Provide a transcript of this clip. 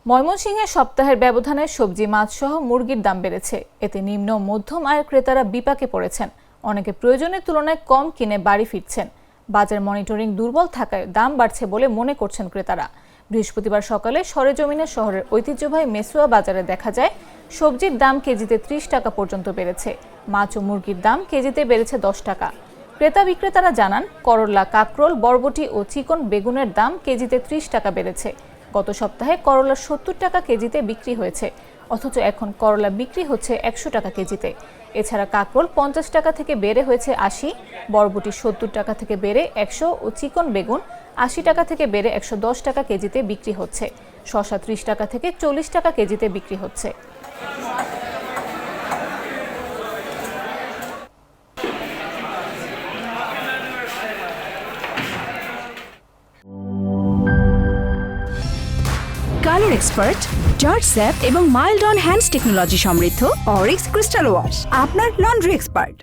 ময়মনসিংহে সপ্তাহের ব্যবধানে সবজি মাছ সহ মুরগির দাম বেড়েছে। এতে নিম্ন মধ্যম আয়ের ক্রেতারা বিপাকে পড়েছেন। অনেকে প্রয়োজনের তুলনায় কম কিনে বাড়ি ফিরছেন। বাজার মনিটরিং দুর্বল থাকায় দাম বাড়ছে বলে মনে করছেন ক্রেতারা। বৃহস্পতিবার সকালে সরেজমিনে শহরের ঐতিহ্যবাহী মেসুয়া বাজারে দেখা যায় সবজির দাম কেজিতে ৩০ টাকা পর্যন্ত বেড়েছে। মাছ ও মুরগির দাম কেজিতে বেড়েছে ১০ টাকা। ক্রেতা বিক্রেতারা জানান, করলা, কাকরোল, বরবটি ও চিকন বেগুনের দাম কেজিতে ৩০ টাকা বেড়েছে। গত সপ্তাহে করলা ৭০ টাকা কেজিতে বিক্রি হয়েছে, অথচ এখন করলা বিক্রি হচ্ছে ১০০ টাকা কেজিতে। এছাড়া কাকরোল ৫০ টাকা থেকে বেড়ে হয়েছে ৮০, বরবটি ৭০ টাকা থেকে বেড়ে ১০০ ও চিকন বেগুন ৮০ টাকা থেকে বেড়ে ১১০ টাকা কেজিতে বিক্রি হচ্ছে। শসা ৩০ টাকা থেকে ৪০ টাকা কেজিতে বিক্রি হচ্ছে। কালার এক্সপার্ট, জর্জ স্যাপ এবং মাইল্ড অন হ্যান্ডস টেকনোলজি সমৃদ্ধ অরিক্স ক্রিস্টাল ওয়াশ আপনার লন্ড্রি এক্সপার্ট।